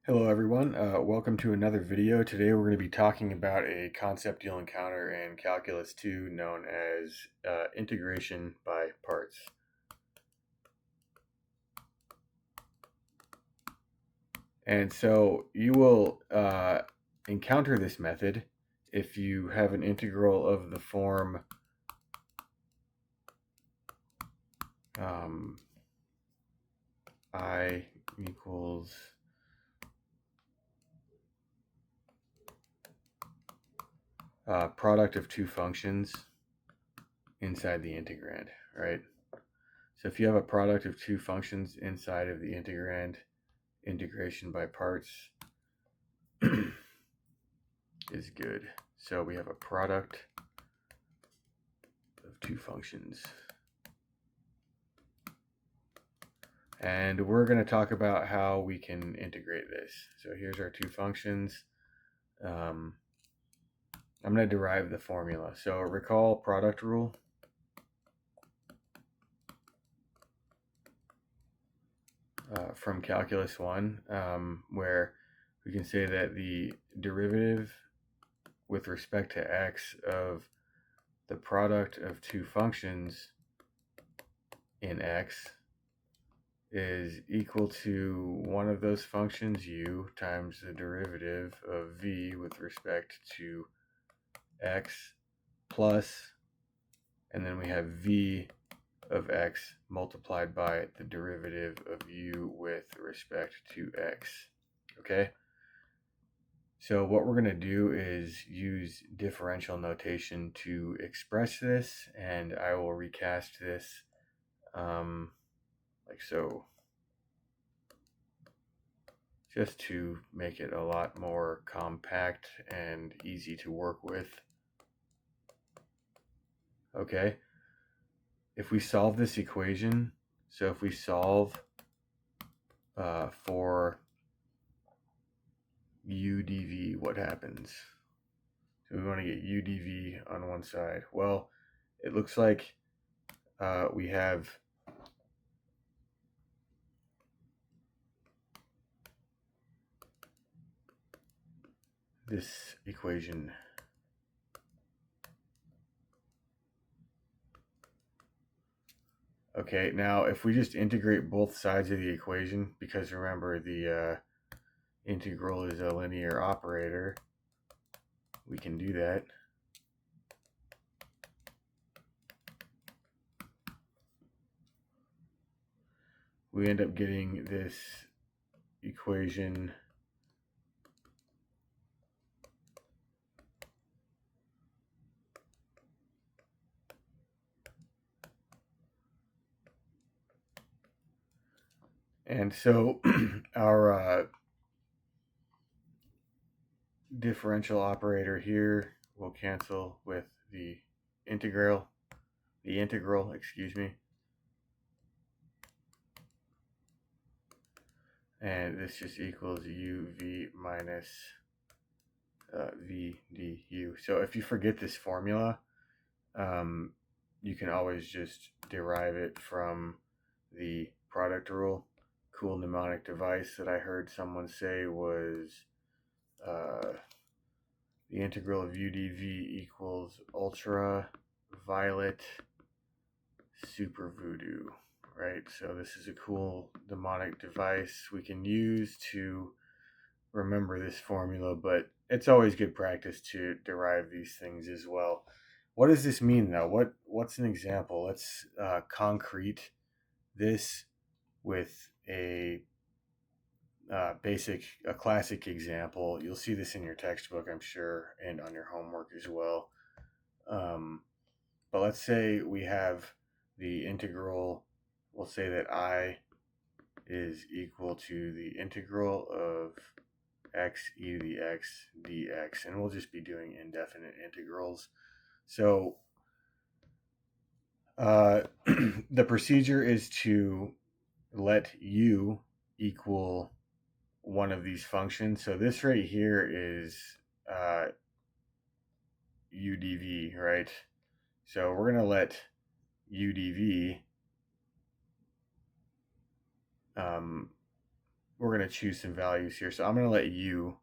Hello everyone, welcome to another video. Today we're going to be talking about a concept you'll encounter in Calculus 2 known as integration by parts. And so you will encounter this method if you have an integral of the form I equals product of two functions inside the integrand, right? So if you have a product of two functions inside of the integrand, integration by parts is good. So we have a product of two functions. And we're going to talk about how we can integrate this. So here's our two functions. I'm going to derive the formula. So recall product rule. From Calculus 1, where we can say that the derivative with respect to x of the product of two functions in x is equal to one of those functions u times the derivative of v with respect to x plus, and then we have v of x multiplied by the derivative of u with respect to x. Okay? So what we're going to do is use differential notation to express this, and I will recast this like so, just to make it a lot more compact and easy to work with. Okay, if we solve this equation, so if we solve for u dv, what happens? So we want to get u dv on one side. Well, it looks like we have this equation. Okay, now if we just integrate both sides of the equation, because remember the integral is a linear operator, we can do that. We end up getting this equation and so our differential operator here will cancel with the integral, excuse me. And this just equals uv minus v du. So if you forget this formula, you can always just derive it from the product rule. Cool mnemonic device that I heard someone say was the integral of u dv equals ultraviolet super voodoo, right? So this is a cool mnemonic device we can use to remember this formula, but it's always good practice to derive these things as well. What does this mean though? What's an example? Let's concrete this with a classic example. You'll see this in your textbook, I'm sure, and on your homework as well. But let's say we have the integral. We'll say that I is equal to the integral of x e to the x dx, and we'll just be doing indefinite integrals. So the procedure is to let u equal one of these functions. So this right here is u dv, right? So we're going to let u dv, we're going to choose some values here. So I'm going to let u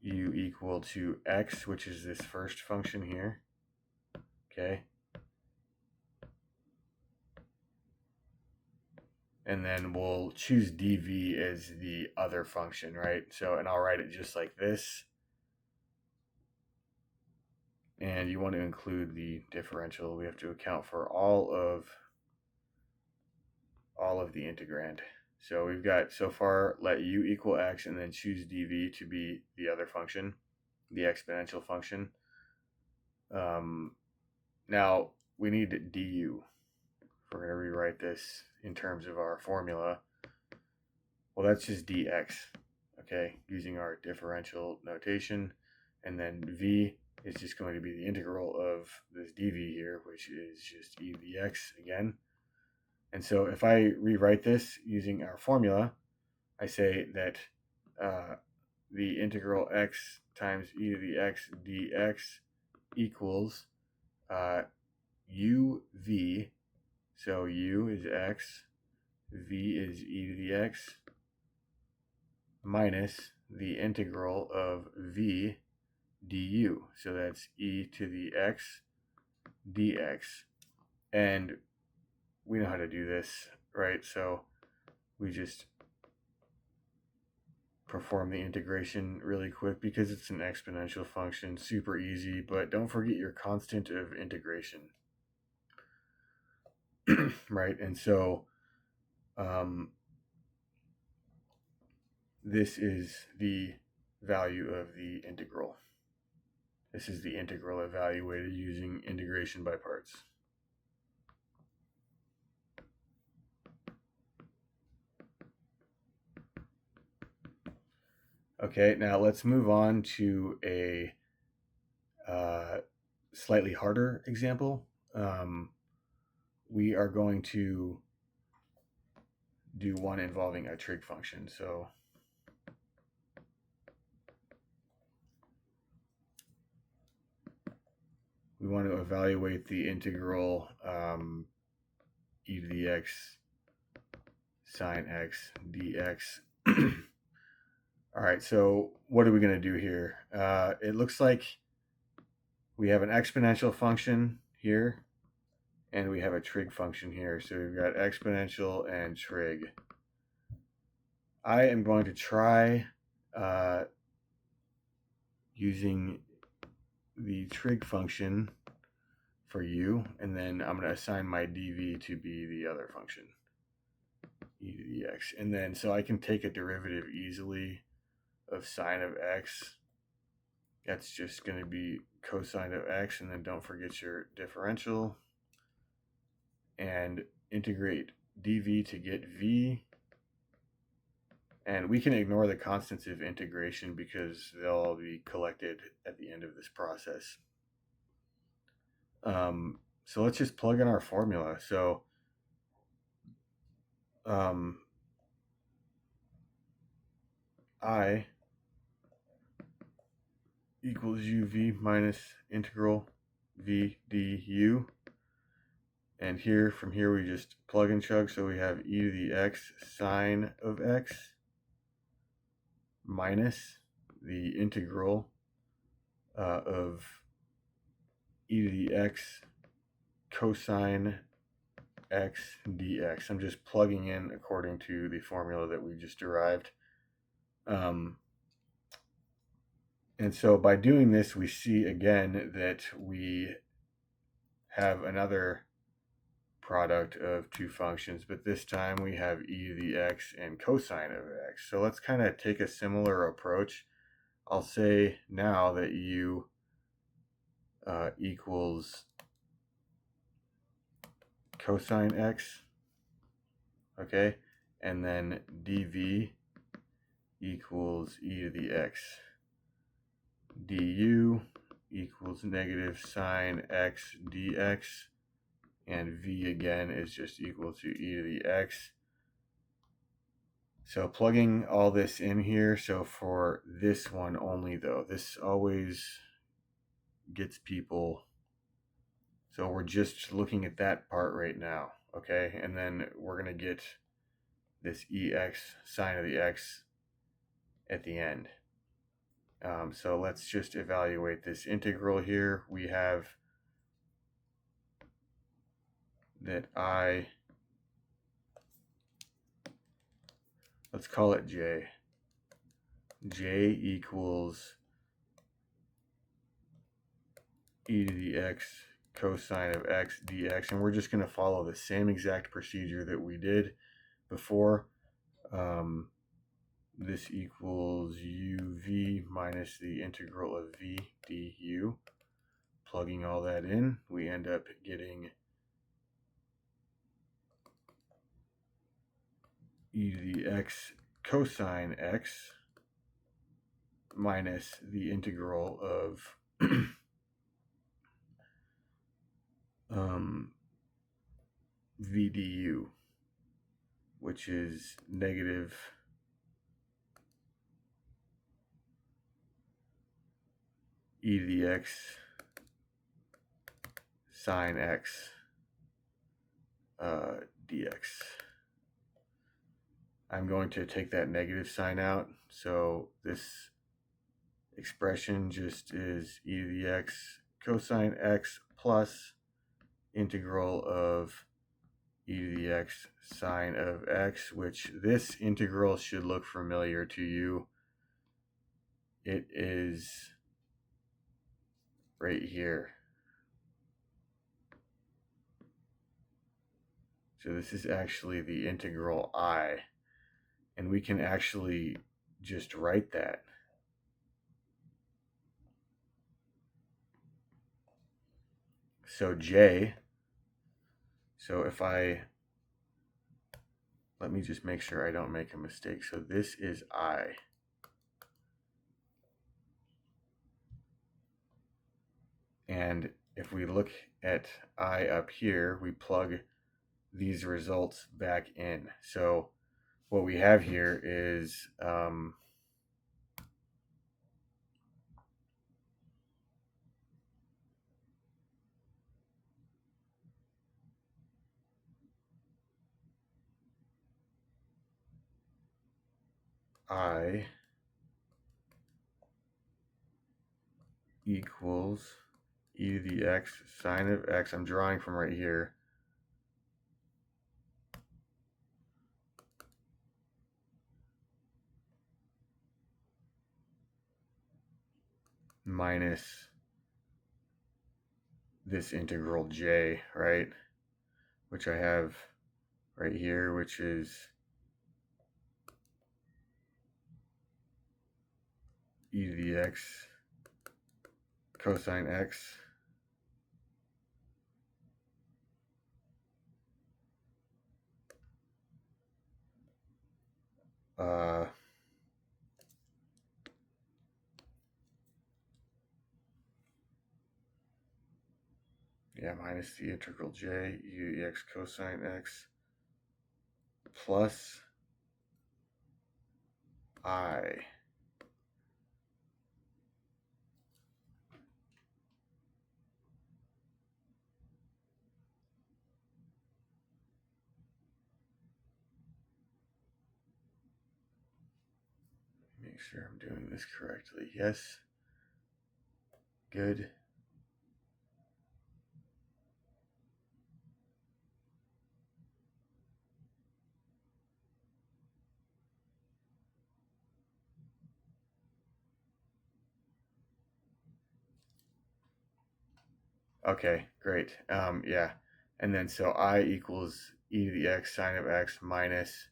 equal to x, which is this first function here. Okay. And then we'll choose dv as the other function, right? So, and I'll write it just like this. And you want to include the differential. We have to account for all of the integrand. So we've got so far let u equal x and then choose dv to be the other function, the exponential function. Now we need du. We're going to rewrite this in terms of our formula. Well, that's just dx, okay, using our differential notation. And then v is just going to be the integral of this dv here, which is just e to the x again. And so if I rewrite this using our formula, I say that the integral x times e to the x dx equals uv. So u is x, v is e to the x, minus the integral of v du. So that's e to the x dx. And we know how to do this, right? So we just perform the integration really quick because it's an exponential function, super easy, but don't forget your constant of integration. Right? And so this is the value of the integral. This is the integral evaluated using integration by parts. Okay, now let's move on to a slightly harder example. We are going to do one involving a trig function. So we want to evaluate the integral e to the x sine x dx. All right, so what are we going to do here? It looks like we have an exponential function here, and we have a trig function here. So we've got exponential and trig. I am going to try using the trig function for u, and then I'm going to assign my dv to be the other function, e to the x. And then so I can take a derivative easily of sine of x. That's just going to be cosine of x, and then don't forget your differential, and integrate dv to get v. And we can ignore the constants of integration because they'll all be collected at the end of this process. So let's just plug in our formula. So I equals uv minus integral v du. And here, from here, we just plug and chug. So we have e to the x sine of x minus the integral of e to the x cosine x dx. I'm just plugging in according to the formula that we just derived. And so by doing this, we see again that we have another product of two functions, but this time we have e to the x and cosine of x. So let's kind of take a similar approach. I'll say now that u equals cosine x, okay, and then dv equals e to the x, du equals negative sine x dx, and v again is just equal to e to the x. So plugging all this in here, so for this one only though, this always gets people, so we're just looking at that part right now. okay? And then we're going to get this ex sine of the x at the end. So let's just evaluate this integral here. We have that I, let's call it j. J equals e to the x cosine of x dx, and we're just going to follow the same exact procedure that we did before. This equals uv minus the integral of v du. Plugging all that in, we end up getting e to the x cosine x minus the integral of v du, which is negative e to the x sine x dx. I'm going to take that negative sign out, so this expression just is e to the x cosine x plus integral of e to the x sine of x, which this integral should look familiar to you. It is right here. So this is actually the integral I, and we can actually just write that. So j, so if I, let me just make sure I don't make a mistake. So this is I. And if we look at I up here, we plug these results back in. So what we have here is I equals e to the x sine of x. I'm drawing from right here. Minus this integral j, right? Which I have right here, which is e to the x cosine x minus the integral j e to the x cosine x plus I. Make sure I'm doing this correctly. Yes. Good. Okay, great. Yeah. And then so I equals e to the x sine of x minus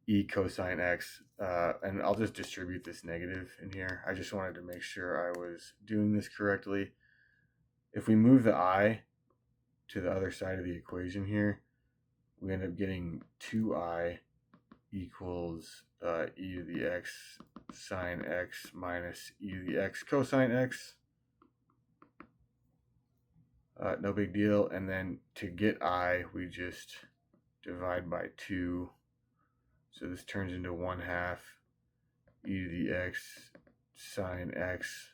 e cosine x. And I'll just distribute this negative in here. I just wanted to make sure I was doing this correctly. If we move the I to the other side of the equation here, we end up getting 2I equals e to the x sine x minus e to the x cosine x. No big deal. And then to get I, we just divide by 2. So this turns into 1/2 e to the x sine x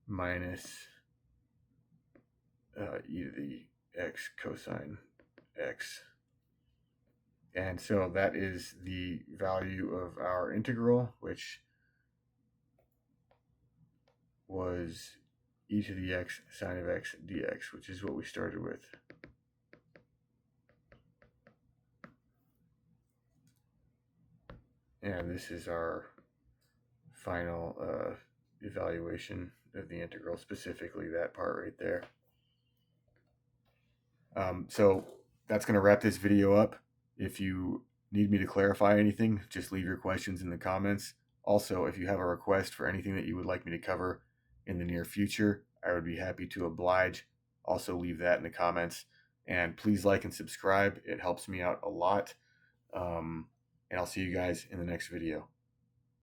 minus e to the x cosine x. And so that is the value of our integral, which was e to the x sine of x dx, which is what we started with. And this is our final evaluation of the integral, specifically that part right there. So that's going to wrap this video up. If you need me to clarify anything, just leave your questions in the comments. Also, if you have a request for anything that you would like me to cover in the near future, I would be happy to oblige. Also, leave that in the comments. And please like and subscribe. It helps me out a lot. And I'll see you guys in the next video.